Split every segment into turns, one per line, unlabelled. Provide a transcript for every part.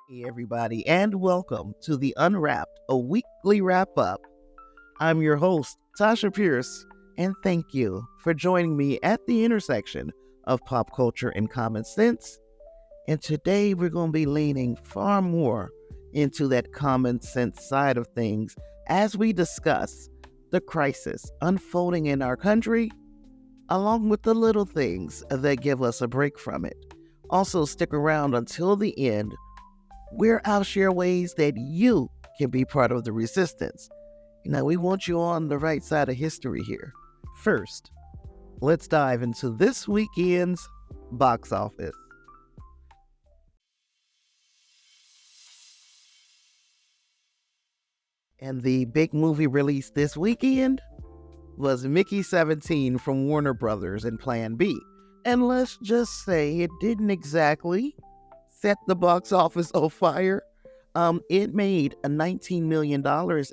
Hey, everybody, and welcome to the UnWrapped, a weekly wrap up. I'm your host, Tasha Pierce, and thank you for joining me at the intersection of pop culture and common sense. And today we're going to be leaning far more into that common sense side of things as we discuss the crisis unfolding in our country, along with the little things that give us a break from it. Also, stick around until the end where I'll share ways that you can be part of the resistance. Now, we want you on the right side of history here. First, let's dive into this weekend's box office. And the big movie released this weekend was Mickey 17 from Warner Brothers and Plan B. And let's just say it didn't exactly set the box office on fire. It made a $19 million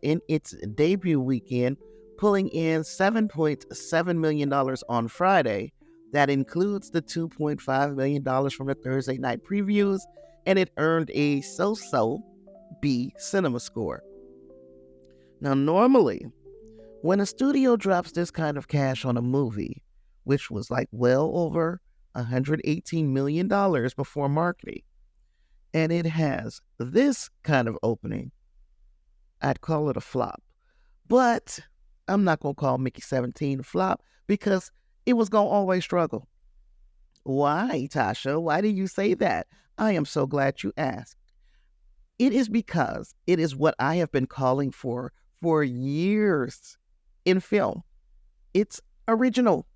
in its debut weekend, pulling in $7.7 million on Friday. That includes the $2.5 million from the Thursday night previews, and it earned a so-so B cinema score. Now, normally, when a studio drops this kind of cash on a movie, which was like well over $118 million before marketing, and it has this kind of opening, I'd call it a flop. But I'm not going to call Mickey 17 a flop because it was going to always struggle. Why, Tasha? Why do you say that? I am so glad you asked. It is because it is what I have been calling for years in film. It's original.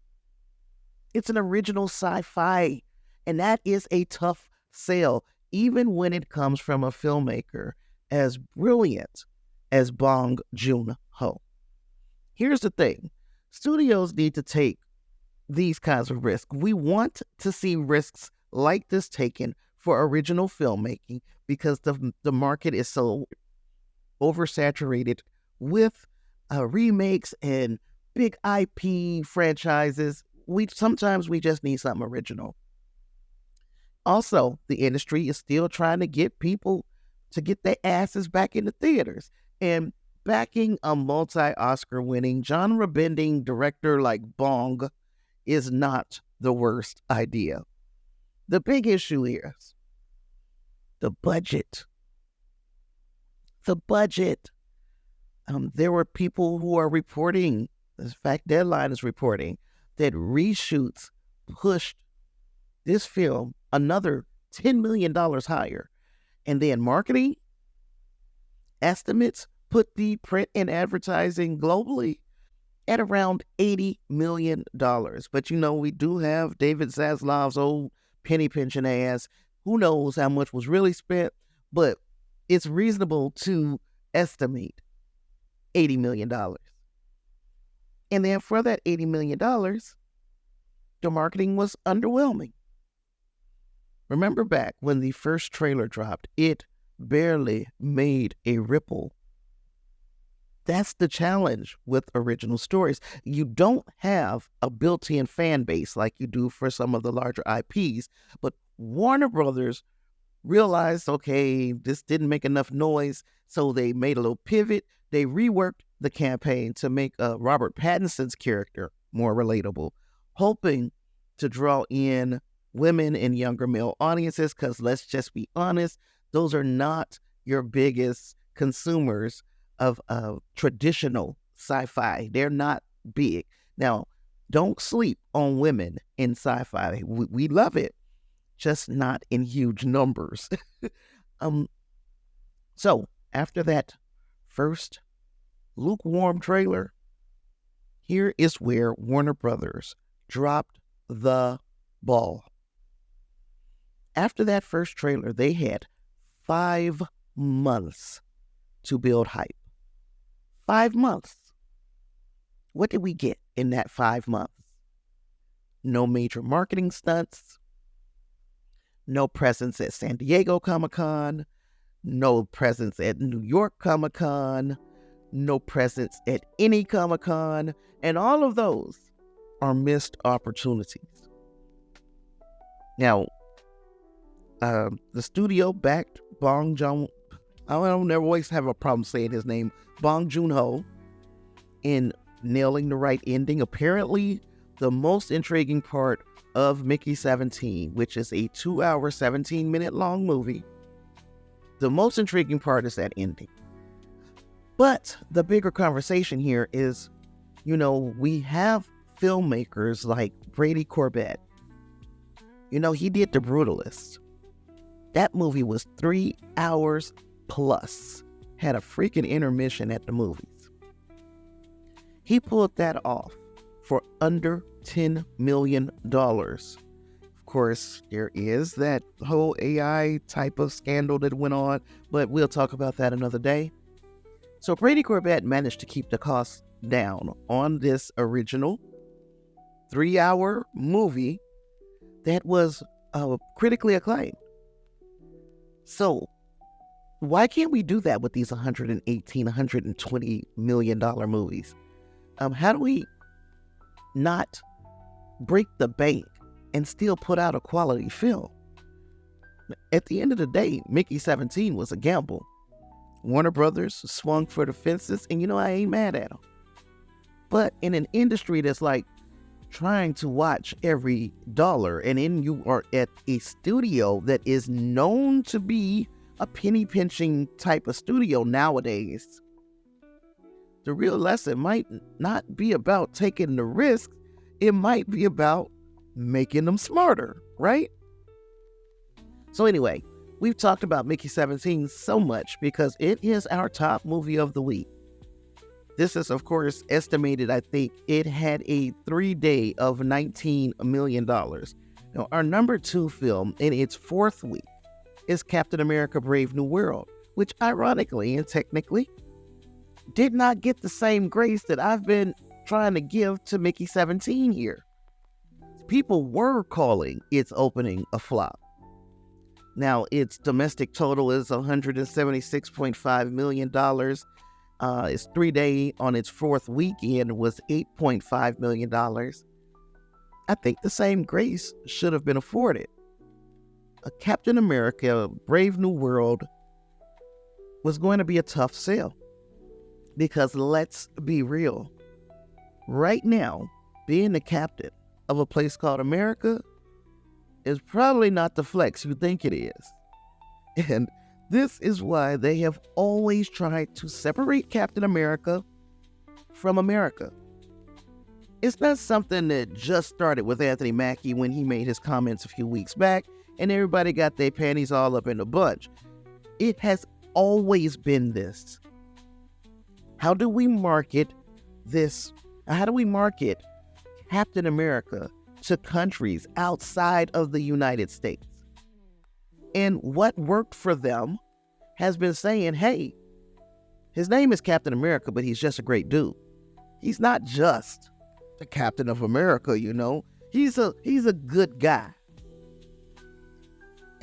It's an original sci-fi, and that is a tough sell, even when it comes from a filmmaker as brilliant as Bong Joon-ho. Here's the thing. Studios need to take these kinds of risks. We want to see risks like this taken for original filmmaking because the market is so oversaturated with remakes and big IP franchises. Sometimes we just need something original. Also, the industry is still trying to get people to get their asses back into theaters. And backing a multi-Oscar winning, genre-bending director like Bong is not the worst idea. The big issue is the budget. The budget. There were people who are reporting, in fact, Deadline is reporting, that reshoots pushed this film another $10 million higher. And then marketing estimates put the print and advertising globally at around $80 million. But we do have David Zaslav's old penny pinching ass. Who knows how much was really spent, but it's reasonable to estimate $80 million. And then for that $80 million, the marketing was underwhelming. Remember back when the first trailer dropped, it barely made a ripple. That's the challenge with original stories. You don't have a built-in fan base like you do for some of the larger IPs, but Warner Brothers realized, okay, this didn't make enough noise, so they made a little pivot. They reworked the campaign to make Robert Pattinson's character more relatable, hoping to draw in women and younger male audiences, because let's just be honest, those are not your biggest consumers of traditional sci-fi. They're not big. Now, don't sleep on women in sci-fi. We love it, just not in huge numbers. So after that first lukewarm trailer, here is where Warner Brothers dropped the ball. After that first trailer, they had 5 months to build hype. 5 months. What did we get in that 5 months? No major marketing stunts, no presence at San Diego Comic-Con, no presence at New York Comic-Con, no presence at any Comic-Con, and all of those are missed opportunities. Now, The studio backed Bong Joon. I don't never always have a problem saying his name. Bong Joon-ho in nailing the right ending. Apparently, the most intriguing part of Mickey 17, which is a 2-hour, 17-minute long movie, the most intriguing part is that ending. But the bigger conversation here is, we have filmmakers like Brady Corbett. He did The Brutalists. That movie was 3 hours plus. Had a freaking intermission at the movies. He pulled that off for under $10 million. Of course, there is that whole AI type of scandal that went on, but we'll talk about that another day. So Brady Corbett managed to keep the cost down on this original 3-hour movie that was critically acclaimed. So why can't we do that with these $118, $120 million movies? How do we not break the bank and still put out a quality film? At the end of the day, Mickey 17 was a gamble. Warner Brothers swung for the fences, and I ain't mad at them. But in an industry that's like trying to watch every dollar, and then you are at a studio that is known to be a penny pinching type of studio nowadays, the real lesson might not be about taking the risk. It might be about making them smarter, right? So anyway, we've talked about Mickey 17 so much because it is our top movie of the week. This is, of course, estimated. I think it had a 3-day of $19 million. Now, our number 2 film in its 4th week is Captain America: Brave New World, which ironically and technically did not get the same grace that I've been trying to give to Mickey 17 here. People were calling its opening a flop. Now, its domestic total is $176.5 million. Its 3-day on its 4th weekend was $8.5 million. I think the same grace should have been afforded. Captain America: Brave New World was going to be a tough sell. Because let's be real, right now, being the captain of a place called America is probably not the flex you think it is. And this is why they have always tried to separate Captain America from America. It's not something that just started with Anthony Mackie when he made his comments a few weeks back and everybody got their panties all up in a bunch. It has always been this. How do we market this? How do we market Captain America to countries outside of the United States? And what worked for them has been saying, hey, his name is Captain America, but he's just a great dude. He's not just the Captain of America, He's a good guy.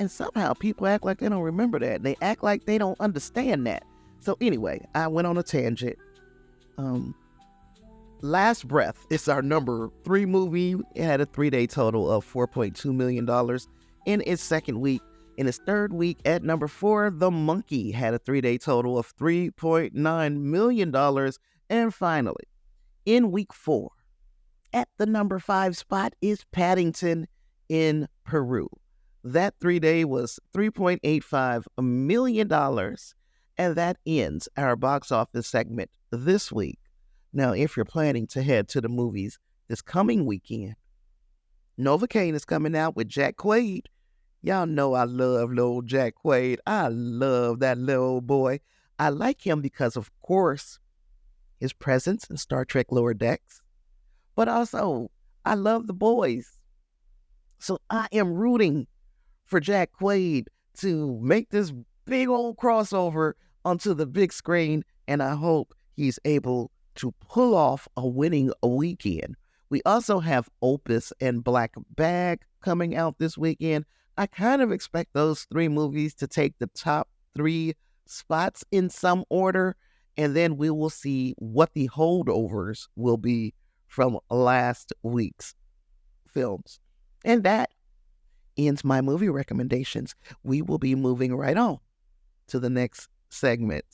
And somehow people act like they don't remember that. They act like they don't understand that. So anyway, I went on a tangent. Last Breath is our number 3 movie. It had a 3-day total of $4.2 million in its 2nd week. In its 3rd week at number 4, The Monkey had a 3-day total of $3.9 million. And finally, in week 4, at the number 5 spot is Paddington in Peru. That 3-day was $3.85 million. And that ends our box office segment this week. Now, if you're planning to head to the movies this coming weekend, Novocaine is coming out with Jack Quaid. Y'all know I love little Jack Quaid. I love that little boy. I like him because, of course, his presence in Star Trek Lower Decks. But also, I love the boys. So I am rooting for Jack Quaid to make this big old crossover onto the big screen, and I hope he's able to pull off a winning weekend. We also have Opus and Black Bag coming out this weekend. I kind of expect those 3 movies to take the top 3 spots in some order, and then we will see what the holdovers will be from last week's films. And that ends my movie recommendations. We will be moving right on to the next segment.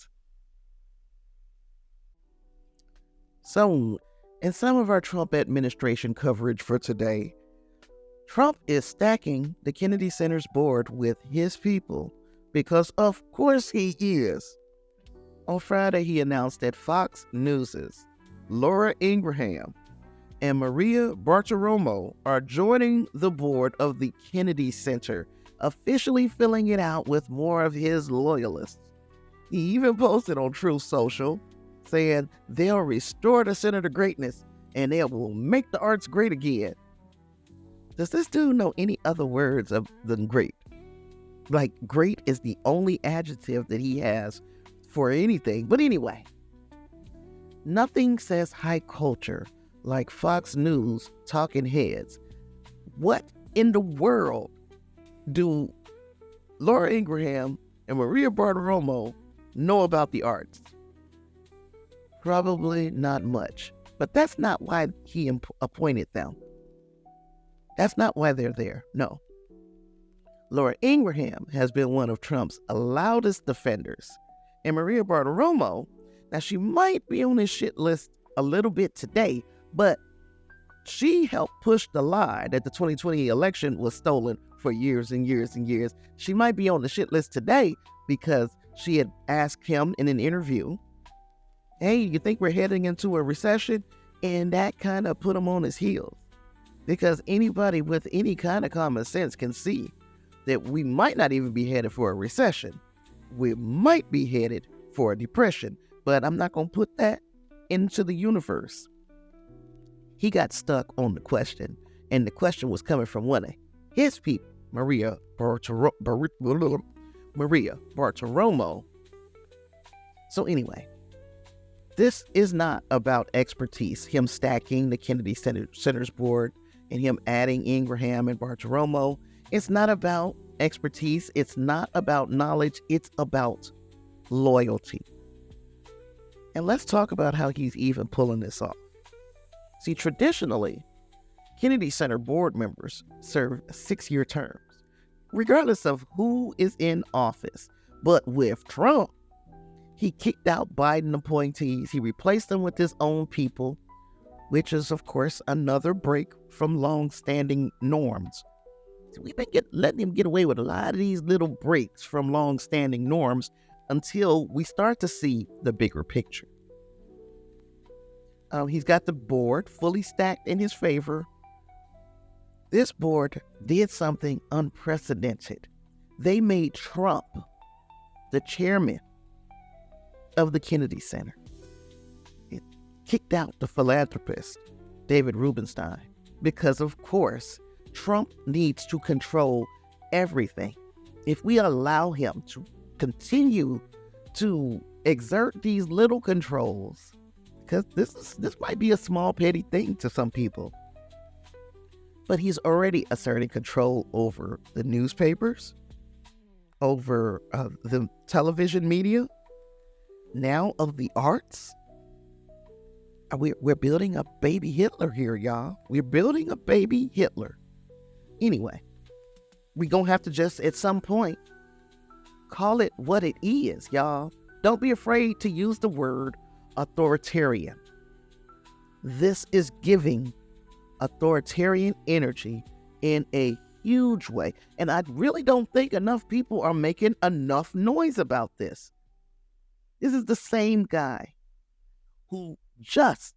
So, in some of our Trump administration coverage for today, Trump is stacking the Kennedy Center's board with his people because, of course, he is. On Friday, he announced that Fox News' Laura Ingraham and Maria Bartiromo are joining the board of the Kennedy Center, officially filling it out with more of his loyalists. He even posted on Truth Social saying they'll restore the center to greatness and they will make the arts great again. Does this dude know any other words than great? Like, great is the only adjective that he has for anything. But anyway, nothing says high culture like Fox News talking heads. What in the world do Laura Ingraham and Maria Bartiromo know about the arts? Probably not much. But that's not why he appointed them. That's not why they're there. No. Laura Ingraham has been one of Trump's loudest defenders. And Maria Bartiromo, now she might be on his shit list a little bit today, but she helped push the lie that the 2020 election was stolen for years and years and years. She might be on the shit list today because she had asked him in an interview, hey, you think we're heading into a recession? And that kind of put him on his heels. Because anybody with any kind of common sense can see that we might not even be headed for a recession. We might be headed for a depression, but I'm not going to put that into the universe. He got stuck on the question, and the question was coming from one of his people, Maria Bartiromo. So anyway, this is not about expertise, him stacking the Kennedy Center's board and him adding Ingraham and Bartiromo. It's not about expertise. It's not about knowledge. It's about loyalty. And let's talk about how he's even pulling this off. See, traditionally, Kennedy Center board members serve 6-year terms, regardless of who is in office. But with Trump, he kicked out Biden appointees. He replaced them with his own people, which is, of course, another break from long-standing norms. So we've been letting him get away with a lot of these little breaks from long-standing norms until we start to see the bigger picture. He's got the board fully stacked in his favor. This board did something unprecedented. They made Trump the chairman of the Kennedy Center. It kicked out the philanthropist, David Rubenstein, because, of course, Trump needs to control everything. If we allow him to continue to exert these little controls, because this might be a small petty thing to some people, but he's already asserting control over the newspapers, over the television media, now of the arts. We're building a baby Hitler here, y'all. We're building a baby Hitler. Anyway, we're going to have to just, at some point, call it what it is, y'all. Don't be afraid to use the word authoritarian. This is giving authoritarian energy in a huge way. And I really don't think enough people are making enough noise about this. This is the same guy who just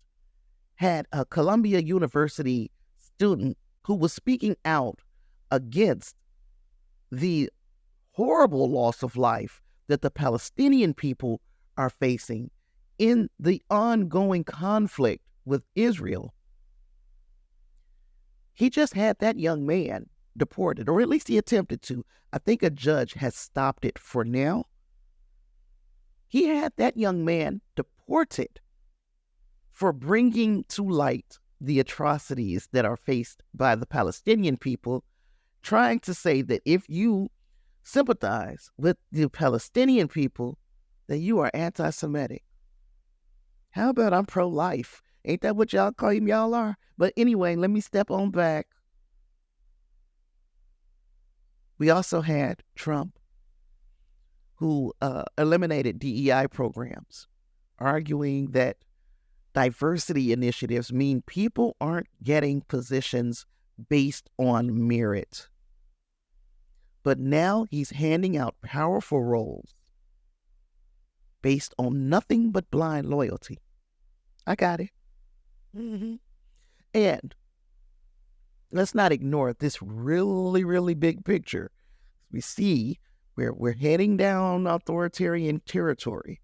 had a Columbia University student who was speaking out against the horrible loss of life that the Palestinian people are facing in the ongoing conflict with Israel. He just had that young man deported, or at least he attempted to. I think a judge has stopped it for now. He had that young man deported for bringing to light the atrocities that are faced by the Palestinian people, trying to say that if you sympathize with the Palestinian people, then you are anti-Semitic. How about I'm pro-life? Ain't that what y'all claim y'all are? But anyway, let me step on back. We also had Trump, who eliminated DEI programs, arguing that diversity initiatives mean people aren't getting positions based on merit. But now he's handing out powerful roles based on nothing but blind loyalty. I got it. Mm-hmm. And let's not ignore this really, really big picture. We see we're heading down authoritarian territory.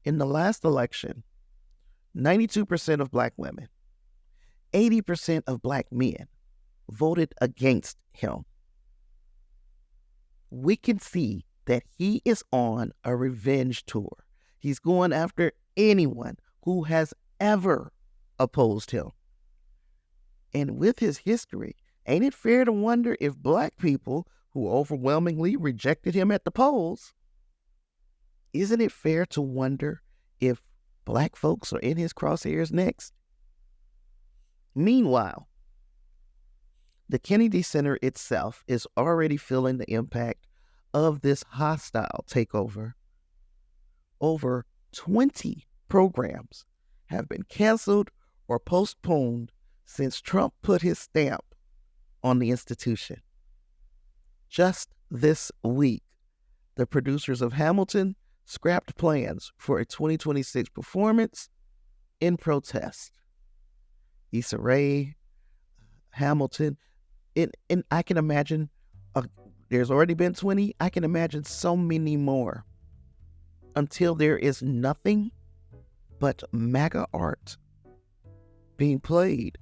In the last election, 92% of Black women, 80% of Black men voted against him. We can see that he is on a revenge tour. He's going after anyone who has ever opposed him. And with his history, ain't it fair to wonder if Black people who overwhelmingly rejected him at the polls, isn't it fair to wonder if Black folks are in his crosshairs next? Meanwhile, the Kennedy Center itself is already feeling the impact of this hostile takeover. Over 20 programs have been canceled or postponed since Trump put his stamp on the institution. Just this week, the producers of Hamilton scrapped plans for a 2026 performance in protest. Issa Rae, Hamilton, and I can imagine, there's already been 20, I can imagine so many more, until there is nothing but MAGA art being played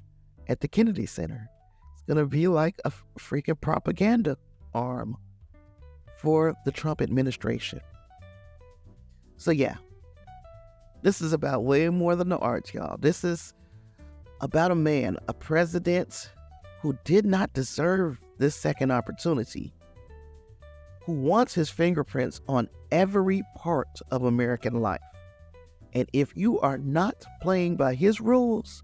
at the Kennedy Center. It's going to be like a freaking propaganda arm for the Trump administration. So yeah, this is about way more than the art, y'all. This is about a man, a president who did not deserve this second opportunity, who wants his fingerprints on every part of American life. And if you are not playing by his rules,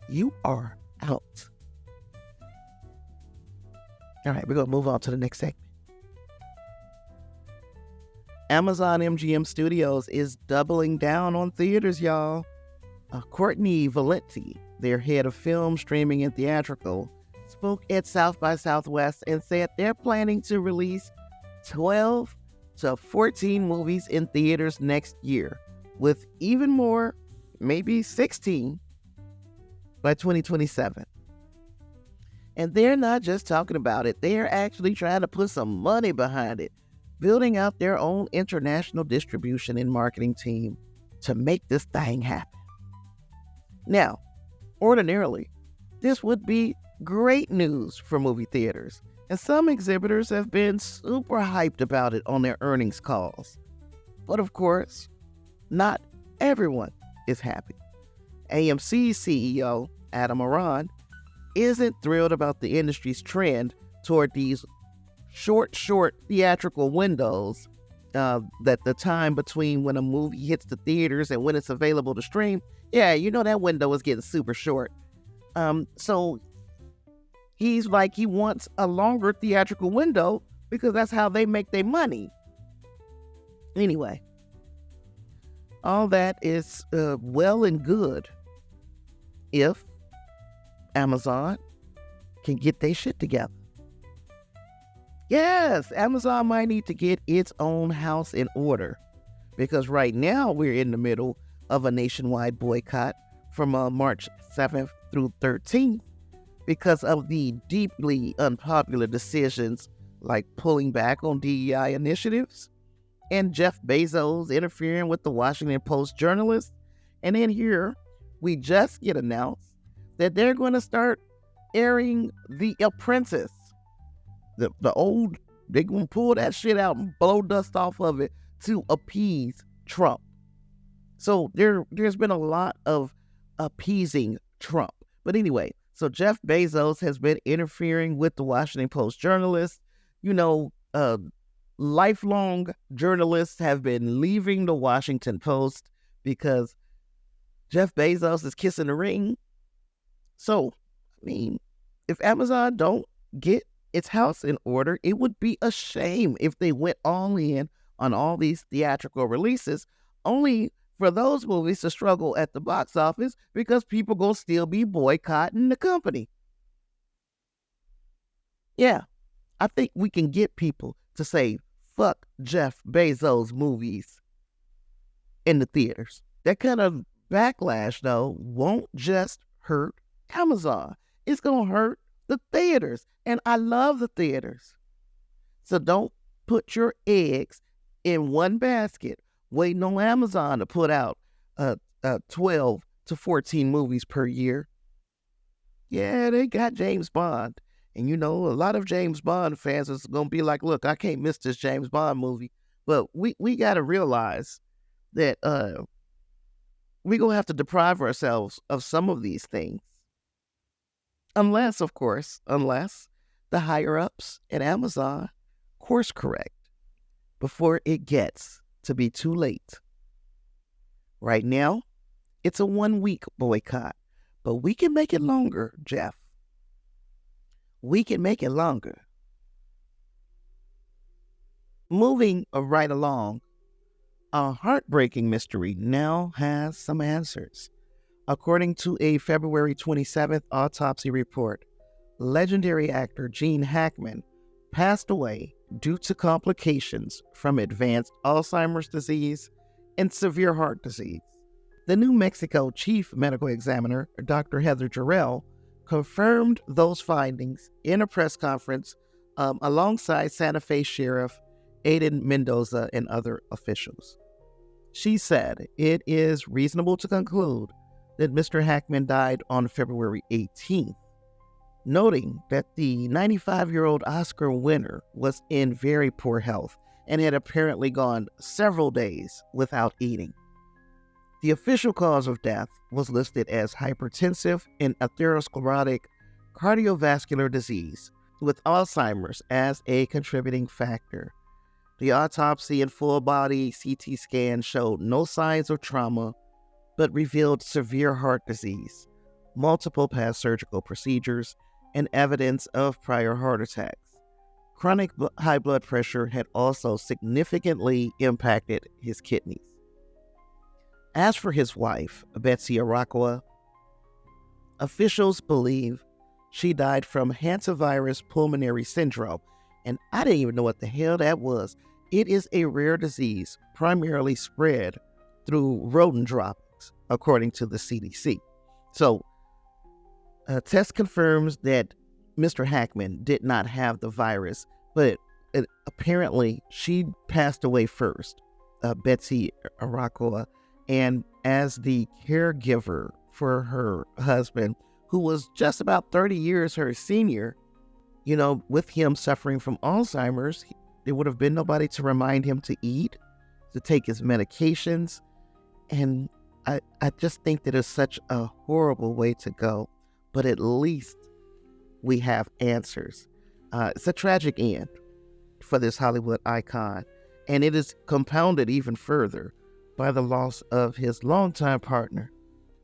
you are out. All right, we're going to move on to the next segment. Amazon MGM Studios is doubling down on theaters, y'all. Courtney Valenti, their head of film, streaming, and theatrical, spoke at South by Southwest and said they're planning to release 12 to 14 movies in theaters next year, with even more, maybe 16, by 2027. And they're not just talking about it, they're actually trying to put some money behind it, building out their own international distribution and marketing team to make this thing happen. Now, ordinarily, this would be great news for movie theaters, and some exhibitors have been super hyped about it on their earnings calls. But of course, not everyone is happy. AMC's CEO, Adam Aron, isn't thrilled about the industry's trend toward these short theatrical windows, that the time between when a movie hits the theaters and when it's available to stream, that window is getting super short. So he's like, he wants a longer theatrical window because that's how they make their money. Anyway, all that is well and good if Amazon can get their shit together. Yes, Amazon might need to get its own house in order, because right now we're in the middle of a nationwide boycott from March 7th through 13th because of the deeply unpopular decisions like pulling back on DEI initiatives and Jeff Bezos interfering with the Washington Post journalists. And then here we just get announced that they're going to start airing The Apprentice. The old, they're going to pull that shit out and blow dust off of it to appease Trump. So there's been a lot of appeasing Trump. But anyway, so Jeff Bezos has been interfering with the Washington Post journalists. Lifelong journalists have been leaving the Washington Post because Jeff Bezos is kissing the ring. So, I mean, if Amazon don't get its house in order. It would be a shame if they went all in on all these theatrical releases, only for those movies to struggle at the box office because people gonna still be boycotting the company. Yeah, I think we can get people to say, fuck Jeff Bezos movies in the theaters. That kind of backlash, though, won't just hurt Amazon. It's going to hurt the theaters. And I love the theaters. So don't put your eggs in one basket waiting on Amazon to put out 12 to 14 movies per year. Yeah, they got James Bond. And a lot of James Bond fans is going to be like, look, I can't miss this James Bond movie. But we got to realize that we're going to have to deprive ourselves of some of these things. Unless, of course, the higher-ups at Amazon course correct before it gets to be too late. Right now, it's a 1-week boycott, but we can make it longer, Jeff. We can make it longer. Moving right along, a heartbreaking mystery now has some answers. According to a February 27th autopsy report, legendary actor Gene Hackman passed away due to complications from advanced Alzheimer's disease and severe heart disease. The New Mexico chief medical examiner, Dr. Heather Jarrell, confirmed those findings in a press conference alongside Santa Fe Sheriff Aiden Mendoza and other officials. She said it is reasonable to conclude that Mr. Hackman died on February 18th, noting that the 95-year-old Oscar winner was in very poor health and had apparently gone several days without eating. The official cause of death was listed as hypertensive and atherosclerotic cardiovascular disease, with Alzheimer's as a contributing factor. The autopsy and full-body CT scan showed no signs of trauma, but revealed severe heart disease, multiple past surgical procedures, and evidence of prior heart attacks. Chronic high blood pressure had also significantly impacted his kidneys. As for his wife, Betsy Arakawa, officials believe she died from hantavirus pulmonary syndrome, and I didn't even know what the hell that was. It is a rare disease primarily spread through rodent droppings, according to the CDC. So, a test confirms that Mr. Hackman did not have the virus, but apparently she passed away first, Betsy Arakawa, and as the caregiver for her husband, who was just about 30 years her senior, with him suffering from Alzheimer's, there would have been nobody to remind him to eat, to take his medications. And I just think that it's such a horrible way to go. But at least we have answers. It's a tragic end for this Hollywood icon. And it is compounded even further by the loss of his longtime partner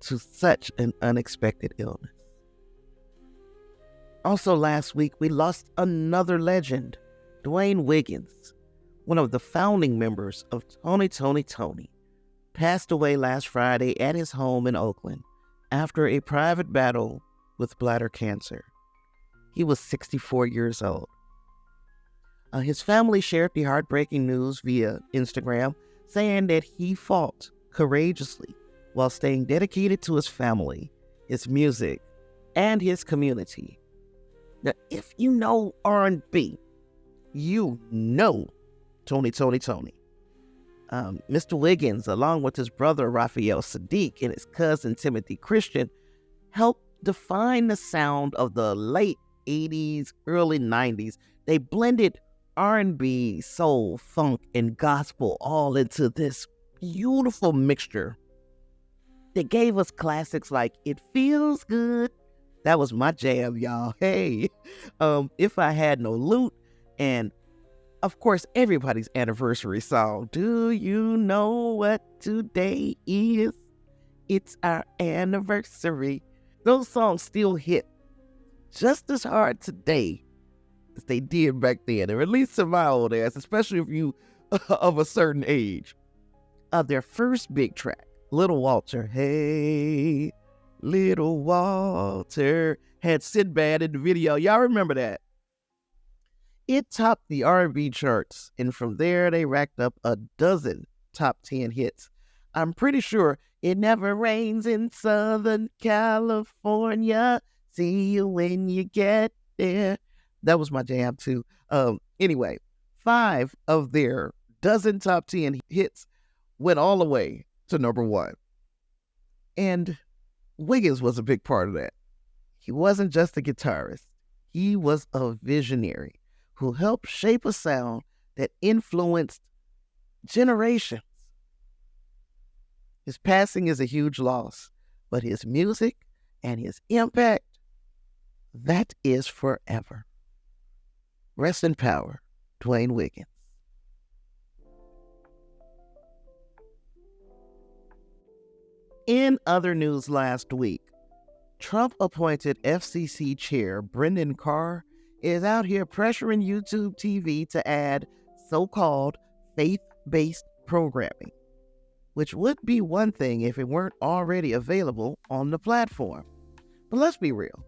to such an unexpected illness. Also last week, we lost another legend, Dwayne Wiggins, one of the founding members of Tony, passed away last Friday at his home in Oakland after a private battle with bladder cancer. He was 64 years old. His family shared the heartbreaking news via Instagram, saying that he fought courageously while staying dedicated to his family, his music, and his community. Now, if you know R&B, you know Tony. Mr. Wiggins, along with his brother Raphael Sadiq and his cousin Timothy Christian, helped define the sound of the late 80s, early 90s. They blended R&B, soul, funk, and gospel all into this beautiful mixture that gave us classics like It Feels Good. That was my jam, y'all. Hey, If I Had No Loot, and of course, everybody's anniversary song, Do You Know What Today Is? It's our anniversary. Those songs still hit just as hard today as they did back then, or at least to my old ass, especially if you of a certain age. Their first big track, Little Walter, hey, Little Walter, had Sinbad in the video. Y'all remember that? It topped the R&B charts, and from there they racked up a dozen top 10 hits. I'm pretty sure It Never Rains in Southern California. See you when you get there. That was my jam too. Anyway, 5 of their dozen top 10 hits went all the way to number 1. And Wiggins was a big part of that. He wasn't just a guitarist. He was a visionary who helped shape a sound that influenced generations. His passing is a huge loss, but his music and his impact, that is forever. Rest in power, Dwayne Wiggins. In other news last week, Trump-appointed FCC Chair Brendan Carr is out here pressuring YouTube TV to add so-called faith-based programming, which would be one thing if it weren't already available on the platform. But let's be real.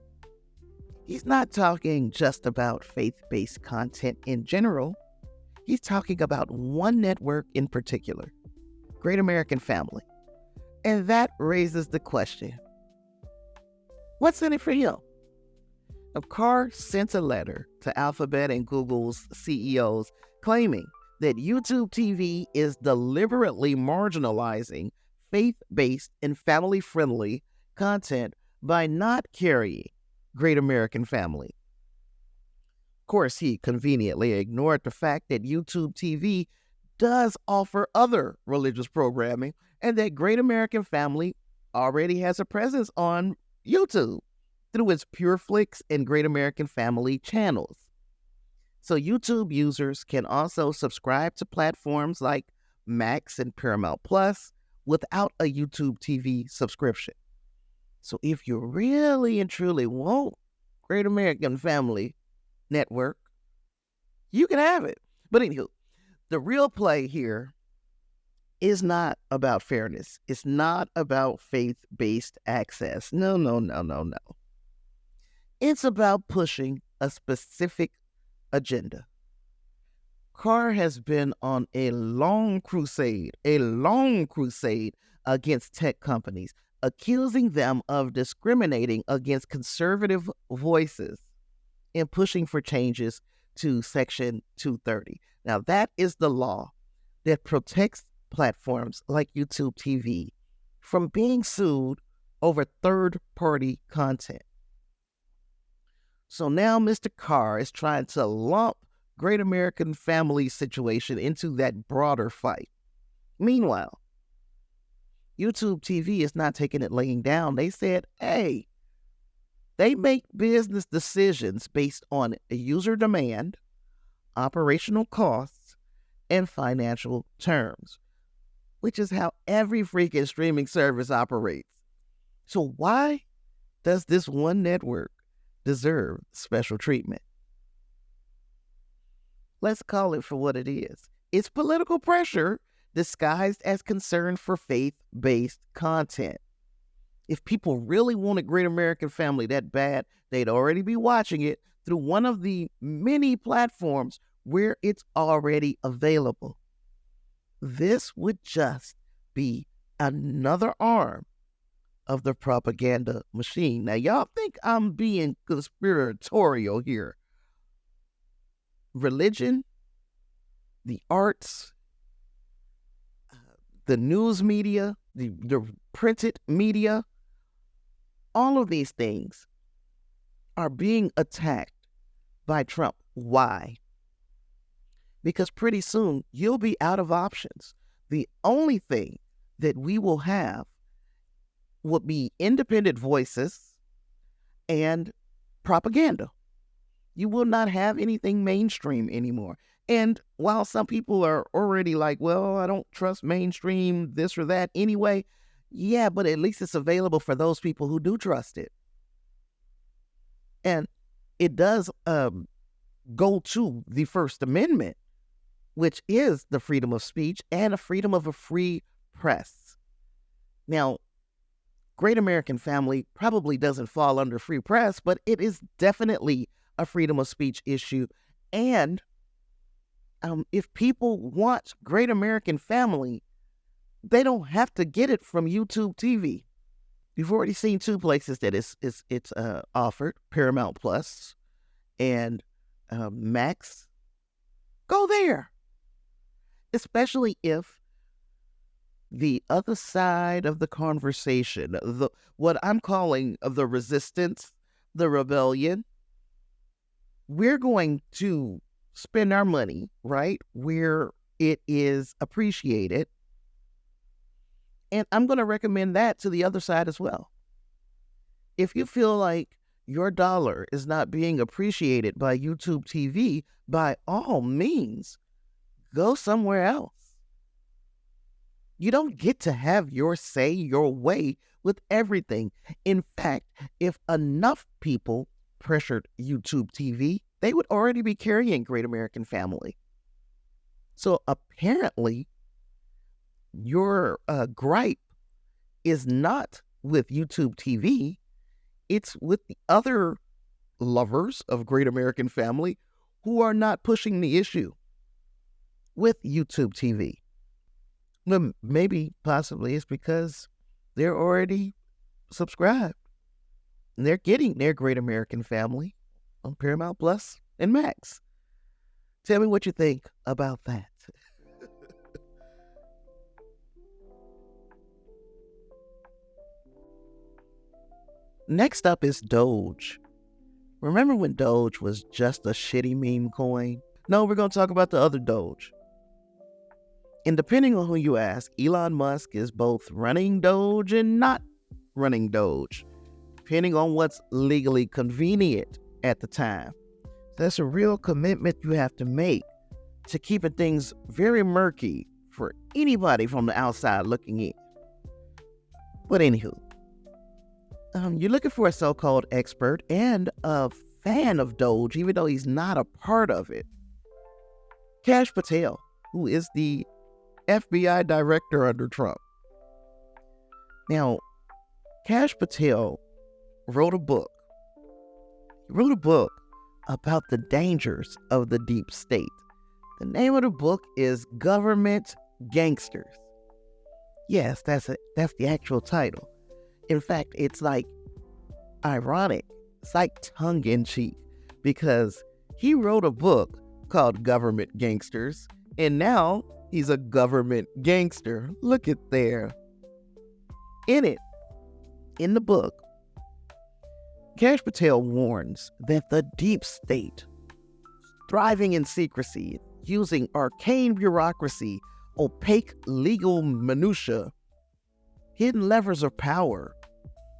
He's not talking just about faith-based content in general. He's talking about one network in particular, Great American Family. And that raises the question, what's in it for him? Carr sent a letter to Alphabet and Google's CEOs claiming that YouTube TV is deliberately marginalizing faith-based and family-friendly content by not carrying Great American Family. Of course, he conveniently ignored the fact that YouTube TV does offer other religious programming and that Great American Family already has a presence on YouTube through its Pure Flix and Great American Family channels. So YouTube users can also subscribe to platforms like Max and Paramount Plus without a YouTube TV subscription. So if you really and truly want Great American Family Network, you can have it. But anywho, the real play here is not about fairness. It's not about faith-based access. No. It's about pushing a specific agenda. Carr has been on a long crusade against tech companies, accusing them of discriminating against conservative voices and pushing for changes to Section 230. Now, that is the law that protects platforms like YouTube TV from being sued over third-party content. So now Mr. Carr is trying to lump Great American Family situation into that broader fight. Meanwhile, YouTube TV is not taking it laying down. They said, hey, they make business decisions based on user demand, operational costs, and financial terms, which is how every freaking streaming service operates. So why does this one network deserve special treatment? Let's call it for what it is. It's political pressure disguised as concern for faith-based content. If people really wanted Great American Family that bad, they'd already be watching it through one of the many platforms where it's already available. This would just be another arm of the propaganda machine. Now, y'all think I'm being conspiratorial here. Religion, the arts, the news media, the printed media, all of these things are being attacked by Trump. Why? Because pretty soon you'll be out of options. The only thing that we will have will be independent voices and propaganda. You will not have anything mainstream anymore. And while some people are already like, well, I don't trust mainstream this or that anyway, yeah, but at least it's available for those people who do trust it. And it does go to the First Amendment, which is the freedom of speech and a freedom of a free press. Now, Great American Family probably doesn't fall under free press, but it is definitely a freedom of speech issue. And if people want Great American Family, they don't have to get it from YouTube TV. You've already seen two places that it's offered, Paramount Plus and Max. Go there, especially if the other side of the conversation, what I'm calling the resistance, the rebellion, we're going to spend our money, right, where it is appreciated. And I'm going to recommend that to the other side as well. If you feel like your dollar is not being appreciated by YouTube TV, by all means, go somewhere else. You don't get to have your say, your way with everything. In fact, if enough people pressured YouTube TV, they would already be carrying Great American Family. So apparently, your gripe is not with YouTube TV. It's with the other lovers of Great American Family who are not pushing the issue with YouTube TV. Well, maybe, possibly, it's because they're already subscribed. And they're getting their Great American Family on Paramount Plus and Max. Tell me what you think about that. Next up is Doge. Remember when Doge was just a shitty meme coin? No, we're going to talk about the other Doge. And depending on who you ask, Elon Musk is both running Doge and not running Doge, depending on what's legally convenient at the time. That's a real commitment you have to make to keeping things very murky for anybody from the outside looking in. But anywho, you're looking for a so-called expert and a fan of Doge, even though he's not a part of it. Kash Patel, who is the FBI director under Trump. Now, Kash Patel wrote a book. He wrote a book about the dangers of the deep state. The name of the book is Government Gangsters. Yes, that's the actual title. In fact, it's like ironic. It's like tongue-in-cheek because he wrote a book called Government Gangsters, and now he's a government gangster. Look at there. In the book, Kash Patel warns that the deep state, thriving in secrecy, using arcane bureaucracy, opaque legal minutia, hidden levers of power,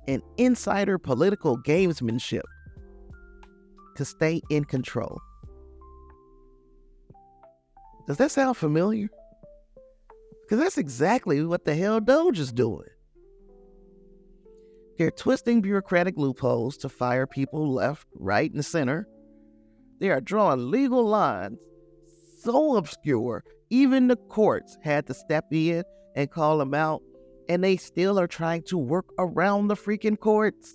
and insider political gamesmanship to stay in control. Does that sound familiar? Because that's exactly what the hell Doge is doing. They're twisting bureaucratic loopholes to fire people left, right, and center. They are drawing legal lines so obscure, even the courts had to step in and call them out, and they still are trying to work around the freaking courts.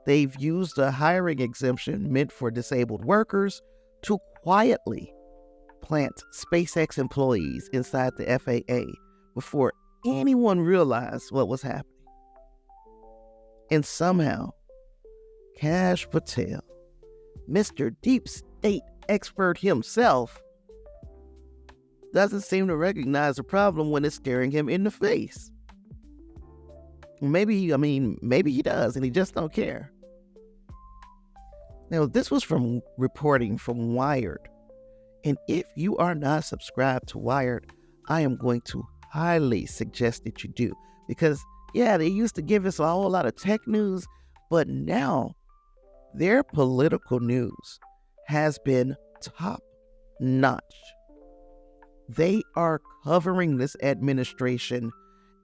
They've used a hiring exemption meant for disabled workers to quietly plant SpaceX employees inside the FAA before anyone realized what was happening. And somehow, Kash Patel, Mr. Deep State expert himself, doesn't seem to recognize the problem when it's staring him in the face. Maybe he does, and he just don't care. Now, this was from reporting from Wired. And if you are not subscribed to Wired, I am going to highly suggest that you do. Because, yeah, they used to give us a whole lot of tech news, but now their political news has been top notch. They are covering this administration.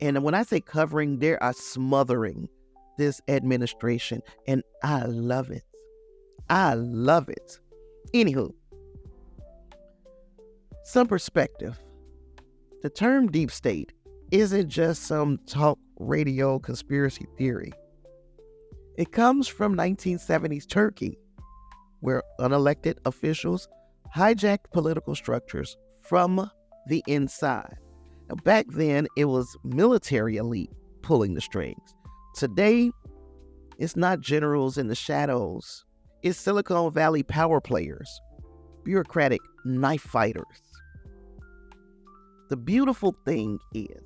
And when I say covering, they are smothering this administration. And I love it. I love it. Anywho, some perspective. The term deep state isn't just some talk radio conspiracy theory. It comes from 1970s Turkey, where unelected officials hijacked political structures from the inside. Now, back then, it was military elite pulling the strings. Today, it's not generals in the shadows. It's Silicon Valley power players, bureaucratic knife fighters. The beautiful thing is,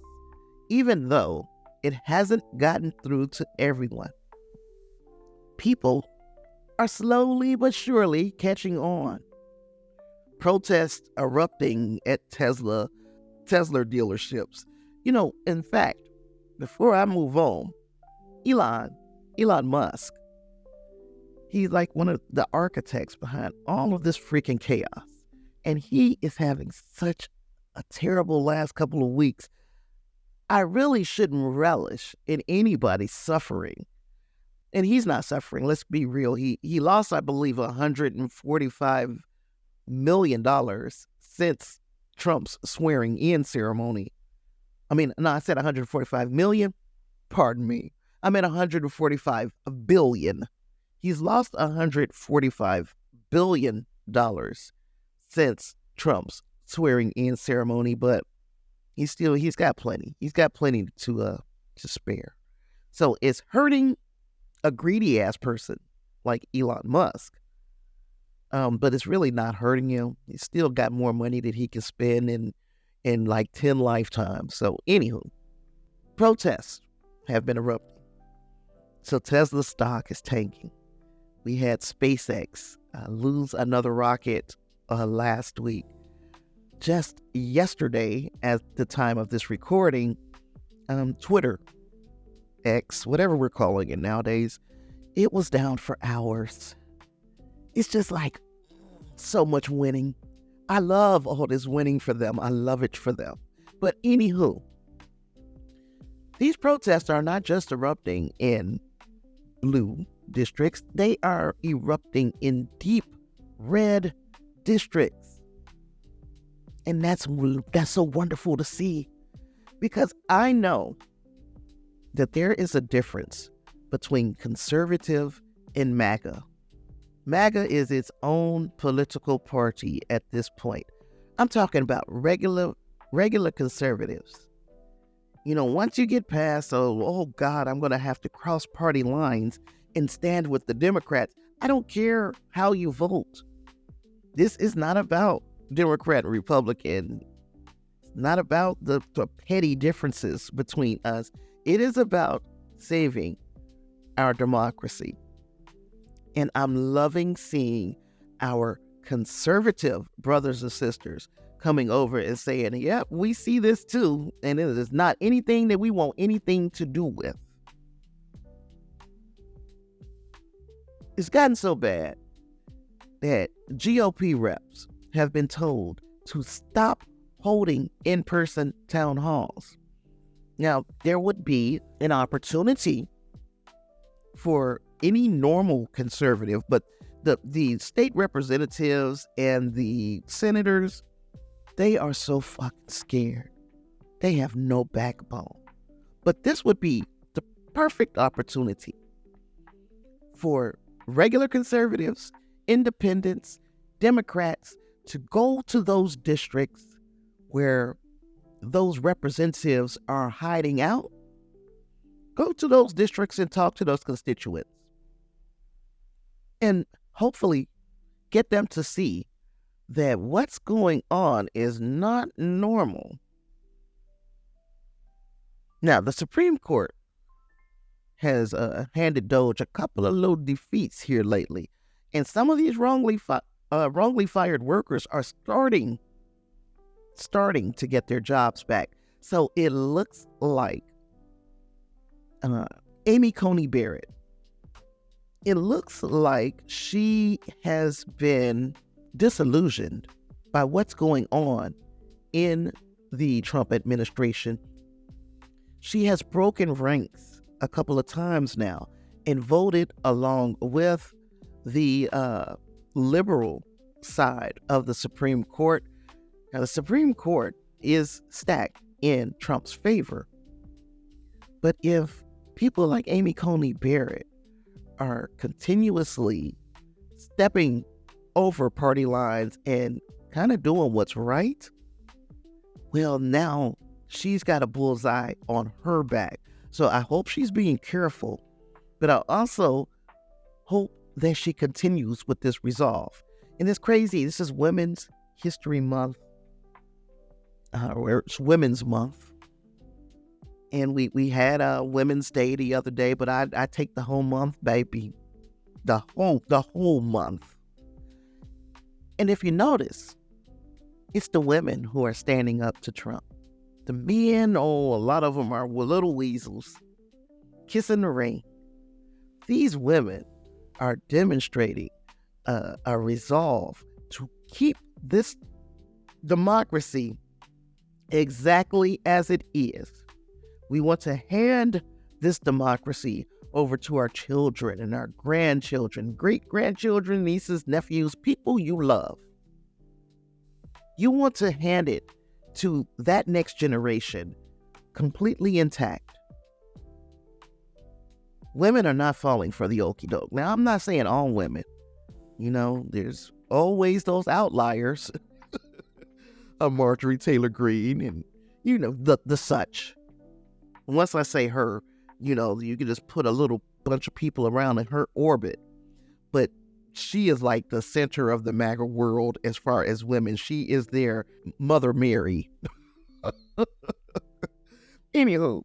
even though it hasn't gotten through to everyone, people are slowly but surely catching on. Protests erupting at Tesla dealerships. In fact, before I move on, Elon Musk, he's like one of the architects behind all of this freaking chaos. And he is having such a terrible last couple of weeks. I really shouldn't relish in anybody suffering. And he's not suffering. Let's be real. He lost, I believe, $145 million since Trump's swearing in ceremony. I said 145 million. Pardon me. I meant 145 billion. He's lost $145 billion since Trump's swearing in ceremony, but he's got plenty. He's got plenty to spare. So it's hurting a greedy ass person like Elon Musk. But it's really not hurting him. He's still got more money that he can spend in like 10 lifetimes. So anywho, protests have been erupting. So Tesla stock is tanking. We had SpaceX lose another rocket last week. Just yesterday, at the time of this recording, Twitter, X, whatever we're calling it nowadays, it was down for hours. It's just like so much winning. I love all this winning for them. I love it for them. But anywho, these protests are not just erupting in blue districts. They are erupting in deep red districts. And that's so wonderful to see, because I know that there is a difference between conservative and MAGA. MAGA is its own political party at this point. I'm talking about regular conservatives. Once you get past, oh God, I'm going to have to cross party lines and stand with the Democrats. I don't care how you vote. This is not about Democrat and Republican. It's not about the petty differences between us. It is about saving our democracy. And I'm loving seeing our conservative brothers and sisters coming over and saying, yep, we see this too. And it is not anything that we want anything to do with. It's gotten so bad that GOP reps have been told to stop holding in-person town halls. Now, there would be an opportunity for any normal conservative, but the state representatives and the senators, they are so fucking scared. They have no backbone. But this would be the perfect opportunity for regular conservatives, independents, Democrats to go to those districts where those representatives are hiding out. Go to those districts and talk to those constituents. And hopefully get them to see that what's going on is not normal. Now, the Supreme Court has handed Doge a couple of little defeats here lately. And some of these wrongly fired workers are starting to get their jobs back. So it looks like Amy Coney Barrett, it looks like she has been disillusioned by what's going on in the Trump administration. She has broken ranks a couple of times now and voted along with the liberal side of the Supreme Court. Now, the Supreme Court is stacked in Trump's favor. But if people like Amy Coney Barrett are continuously stepping over party lines and kind of doing what's right, well, now she's got a bullseye on her back. So I hope she's being careful, but I also hope that she continues with this resolve. And it's crazy. This is Women's History Month, or it's Women's Month. And we had a Women's Day the other day, but I take the whole month, baby. The whole month. And if you notice, it's the women who are standing up to Trump. The men, a lot of them are little weasels, kissing the ring. These women are demonstrating a resolve to keep this democracy exactly as it is. We want to hand this democracy over to our children and our grandchildren, great-grandchildren, nieces, nephews, people you love. You want to hand it to that next generation completely intact. Women are not falling for the okie doke. Now, I'm not saying all women. There's always those outliers. A Marjorie Taylor Greene and, the such. Once I say her, you can just put a little bunch of people around in her orbit. But she is like the center of the MAGA world as far as women. She is their Mother Mary. Anywho.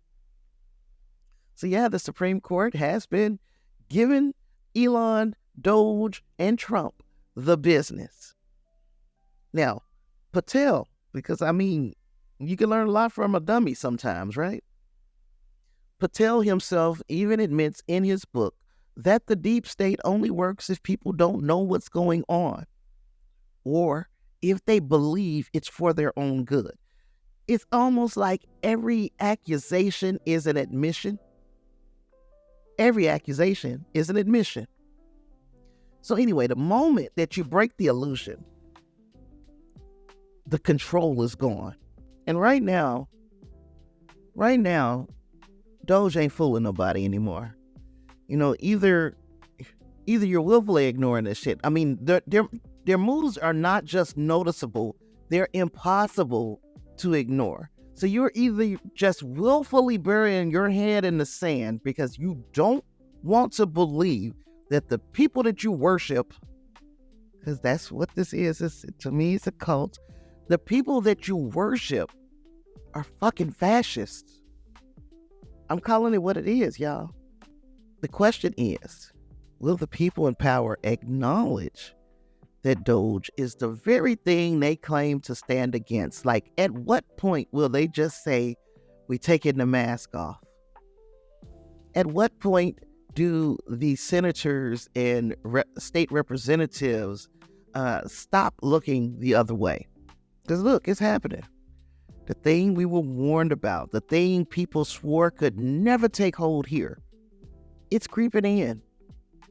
So yeah, the Supreme Court has been giving Elon, Doge, and Trump the business. Now, Patel, because you can learn a lot from a dummy sometimes, right? Patel himself even admits in his book that the deep state only works if people don't know what's going on, or if they believe it's for their own good. It's almost like every accusation is an admission. Every accusation is an admission. So anyway, the moment that you break the illusion, the control is gone. And right now, Doge ain't fooling nobody anymore. Either you're willfully ignoring this shit. Their moves are not just noticeable, they're impossible to ignore. So you're either just willfully burying your head in the sand because you don't want to believe that the people that you worship, because that's what this is, to me it's a cult, the people that you worship are fucking fascists. I'm calling it what it is, y'all. The question is, will the people in power acknowledge that Doge is the very thing they claim to stand against? Like, at what point will they just say, we taking the mask off? At what point do the senators and state representatives stop looking the other way? Because look, it's happening. The thing we were warned about, the thing people swore could never take hold here, it's creeping in,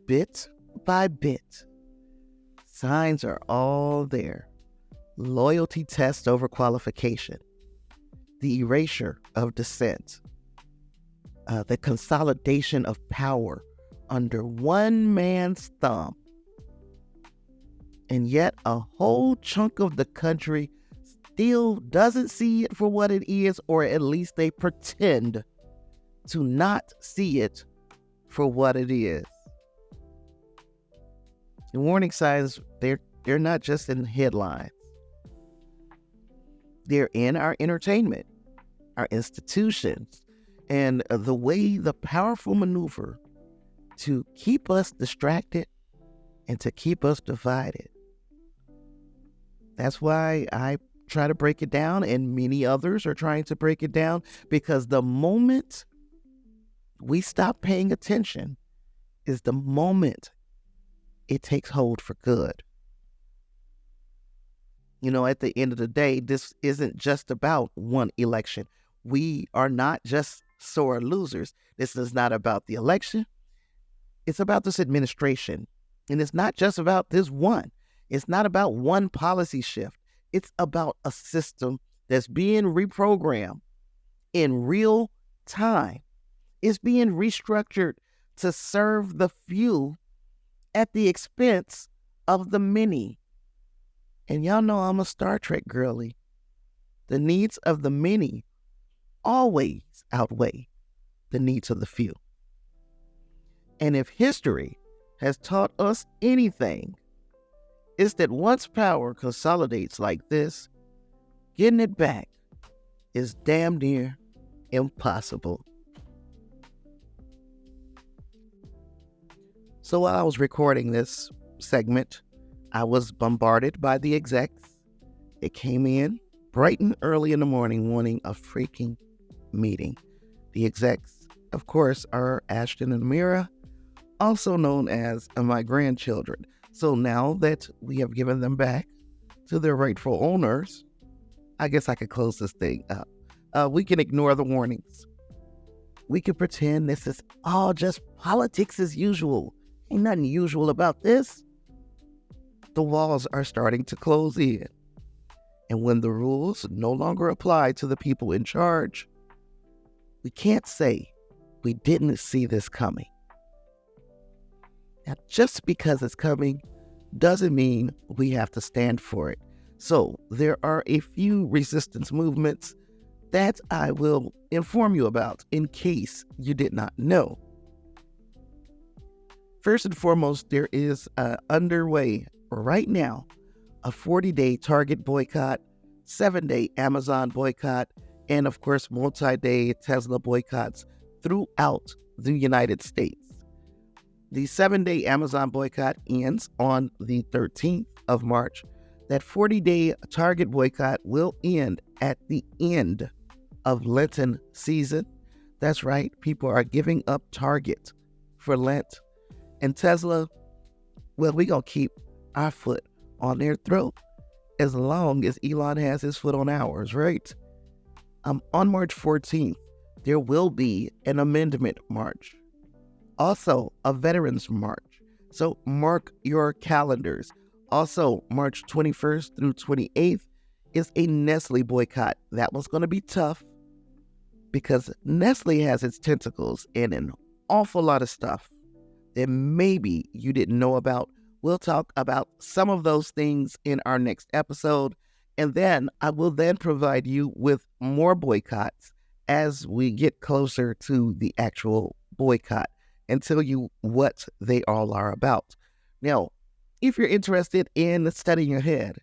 bit by bit. Signs are all there. Loyalty test over qualification, the erasure of dissent, the consolidation of power under one man's thumb. And yet a whole chunk of the country still doesn't see it for what it is, or at least they pretend to not see it for what it is. The warning signs, they're not just in headlines. They're in our entertainment, our institutions, and the way the powerful maneuver to keep us distracted and to keep us divided. That's why I try to break it down, and many others are trying to break it down, because the moment we stop paying attention is the moment it takes hold for good. At the end of the day, this isn't just about one election. We are not just sore losers. This is not about the election. It's about this administration And it's not just about this one. It's not about one policy shift. It's about a system that's being reprogrammed in real time. It's being restructured to serve the few at the expense of the many. And y'all know I'm a Star Trek girly. The needs of the many always outweigh the needs of the few. And if history has taught us anything, it's that once power consolidates like this, getting it back is damn near impossible. So while I was recording this segment, I was bombarded by the execs. It came in bright and early in the morning wanting a freaking meeting. The execs, of course, are Ashton and Amira, also known as my grandchildren. So now that we have given them back to their rightful owners, I guess I could close this thing up. We can ignore the warnings. We can pretend this is all just politics as usual. Ain't nothing usual about this. The walls are starting to close in. And when the rules no longer apply to the people in charge, we can't say we didn't see this coming. Now, just because it's coming doesn't mean we have to stand for it. So there are a few resistance movements that I will inform you about in case you did not know. First and foremost, there is underway right now a 40-day Target boycott, 7-day Amazon boycott, and of course multi-day Tesla boycotts throughout the United States. The 7-day Amazon boycott ends on the 13th of March. That 40-day Target boycott will end at the end of Lenten season. That's right, people are giving up Target for Lent. And Tesla, well, we're going to keep our foot on their throat as long as Elon has his foot on ours, right? On March 14th, there will be an amendment march. Also, a veterans march. So mark your calendars. Also, March 21st through 28th is a Nestle boycott. That one's going to be tough because Nestle has its tentacles in an awful lot of stuff that maybe you didn't know about. We'll talk about some of those things in our next episode, and then I will then provide you with more boycotts as we get closer to the actual boycott and tell you what they all are about. Now, if you're interested in studying ahead,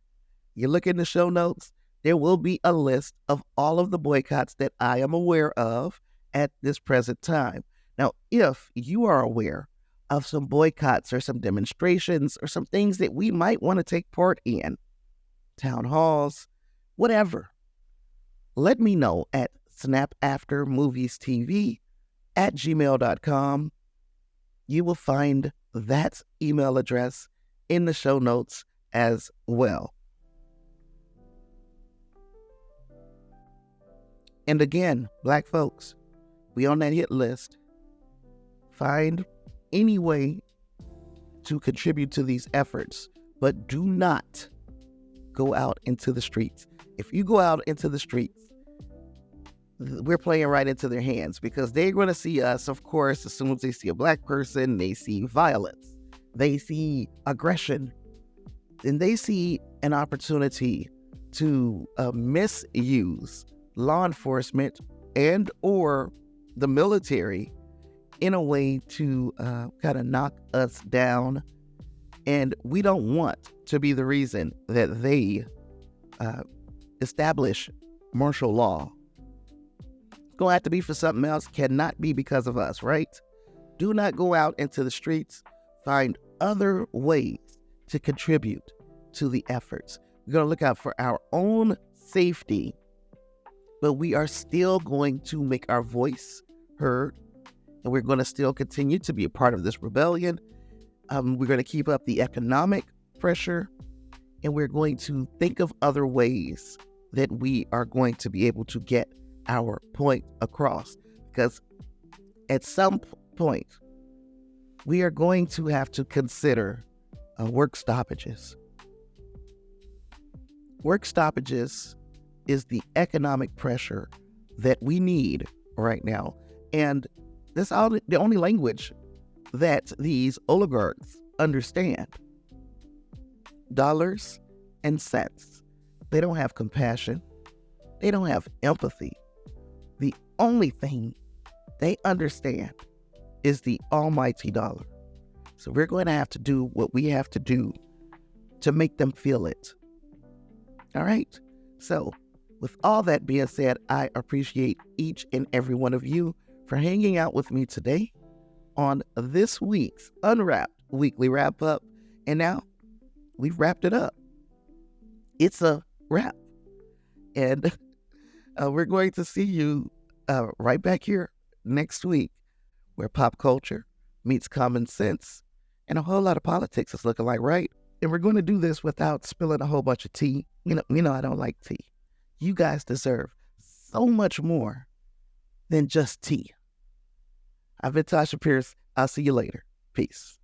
you look in the show notes, there will be a list of all of the boycotts that I am aware of at this present time. Now, if you are aware of some boycotts or some demonstrations or some things that we might want to take part in, town halls, whatever, let me know at snapaftermoviestv@gmail.com. You will find that email address in the show notes as well. And again, Black folks, we on that hit list. Find any way to contribute to these efforts, but do not go out into the streets. If you go out into the streets, we're playing right into their hands because they're going to see us, of course, as soon as they see a Black person, they see violence, they see aggression, and they see an opportunity to misuse law enforcement and or the military in a way to kind of knock us down. And we don't want to be the reason that they establish martial law. It's going to have to be for something else. Cannot be because of us, right? Do not go out into the streets. Find other ways to contribute to the efforts. We're going to look out for our own safety, but we are still going to make our voice heard, and we're going to still continue to be a part of this rebellion. We're going to keep up the economic pressure, and we're going to think of other ways that we are going to be able to get our point across. Because at some point, we are going to have to consider work stoppages. Work stoppages is the economic pressure that we need right now. And that's the only language that these oligarchs understand. Dollars and cents. They don't have compassion. They don't have empathy. The only thing they understand is the almighty dollar. So we're going to have to do what we have to do to make them feel it. All right? So with all that being said, I appreciate each and every one of you for hanging out with me today on this week's UnWrapped Weekly Wrap-Up. And now we've wrapped it up. It's a wrap. And we're going to see you right back here next week, where pop culture meets common sense and a whole lot of politics is looking like, right? And we're going to do this without spilling a whole bunch of tea. You know I don't like tea. You guys deserve so much more than just tea. I've been Tasha Pierce. I'll see you later. Peace.